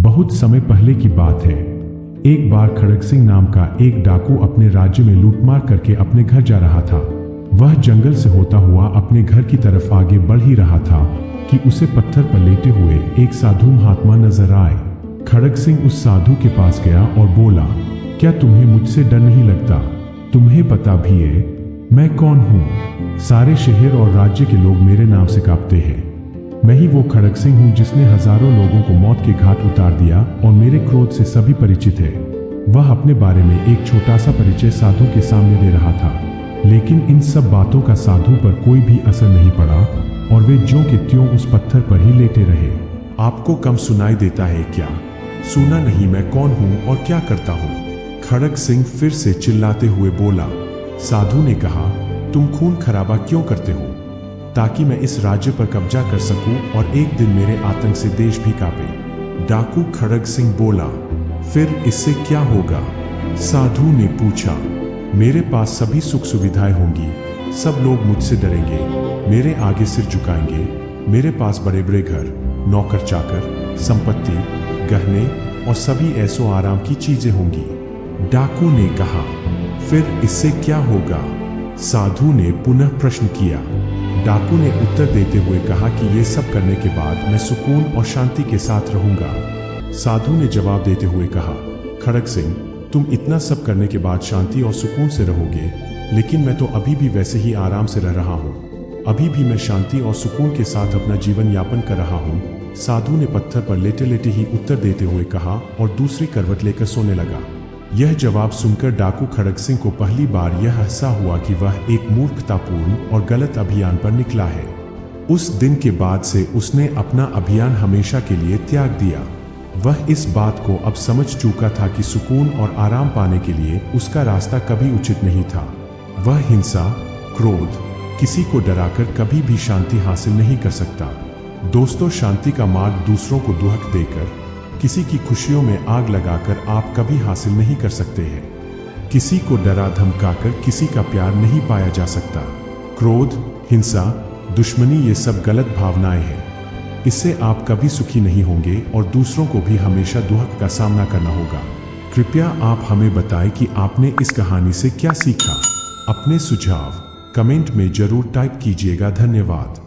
बहुत समय पहले की बात है। एक बार खड़ग सिंह नाम का एक डाकू अपने राज्य में लूटमार करके अपने घर जा रहा था। वह जंगल से होता हुआ अपने घर की तरफ आगे बढ़ ही रहा था कि उसे पत्थर पर लेटे हुए एक साधु महात्मा नजर आए। खड़ग सिंह उस साधु के पास गया और बोला, क्या तुम्हें मुझसे डर नहीं लगता? तुम्हें पता भी है मैं कौन हूँ? सारे शहर और राज्य के लोग मेरे नाम से कांपते हैं। मैं ही वो खड़ग सिंह हूँ जिसने हजारों लोगों को मौत के घाट उतार दिया और मेरे क्रोध से सभी परिचित है। वह अपने बारे में एक छोटा सा परिचय साधु के सामने दे रहा था, लेकिन इन सब बातों का साधु पर कोई भी असर नहीं पड़ा और वे ज्यों के त्यों उस पत्थर पर ही लेटे रहे। आपको कम सुनाई देता है क्या? सुना नहीं मैं कौन हूँ और क्या करता हूँ? खड़ग सिंह फिर से चिल्लाते हुए बोला। साधु ने कहा, तुम खून खराबा क्यों करते हो? ताकि मैं इस राज्य पर कब्जा कर सकूं और एक दिन मेरे आतंक से देश भी कांपे। डाकू खड़ग सिंह बोला, फिर इससे क्या होगा? साधु ने पूछा, मेरे पास सभी सुख सुविधाएं होंगी, सब लोग मुझसे डरेंगे, मेरे आगे सिर झुकाएंगे, मेरे पास बड़े बड़े घर, नौकर चाकर, संपत्ति, गहने और सभी ऐसो आराम की चीजें होंगी। डाकू ने कहा, फिर इससे क्या होगा? साधु ने पुनः प्रश्न किया। डाकू ने उत्तर देते हुए कहा कि ये सब करने के बाद मैं सुकून और शांति के साथ रहूंगा। साधु ने जवाब देते हुए कहा, खड़ग सिंह, तुम इतना सब करने के बाद शांति और सुकून से रहोगे, लेकिन मैं तो अभी भी वैसे ही आराम से रह रहा हूँ। अभी भी मैं शांति और सुकून के साथ अपना जीवन यापन कर रहा हूँ। साधु ने पत्थर पर लेटे लेटे ही उत्तर देते हुए कहा और दूसरी करवट लेकर सोने लगा। यह जवाब सुनकर डाकू खड़ग सिंह को पहली बार यह एहसास हुआ कि वह एक मूर्खतापूर्ण और गलत अभियान पर निकला है। उस दिन के बाद से उसने अपना अभियान हमेशा के लिए त्याग दिया। वह इस बात को अब समझ चुका था कि सुकून और आराम पाने के लिए उसका रास्ता कभी उचित नहीं था। वह हिंसा, क्रोध, किसी को डराकर कभी भी शांति हासिल नहीं कर सकता। दोस्तों, शांति का मार्ग दूसरों को दुहक देकर, किसी की खुशियों में आग लगाकर आप कभी हासिल नहीं कर सकते हैं। किसी को डरा धमकाकर किसी का प्यार नहीं पाया जा सकता। क्रोध, हिंसा, दुश्मनी ये सब गलत भावनाएं हैं। इससे आप कभी सुखी नहीं होंगे और दूसरों को भी हमेशा दुहक का सामना करना होगा। कृपया आप हमें बताएं कि आपने इस कहानी से क्या सीखा। अपने सुझाव कमेंट में जरूर टाइप कीजिएगा। धन्यवाद।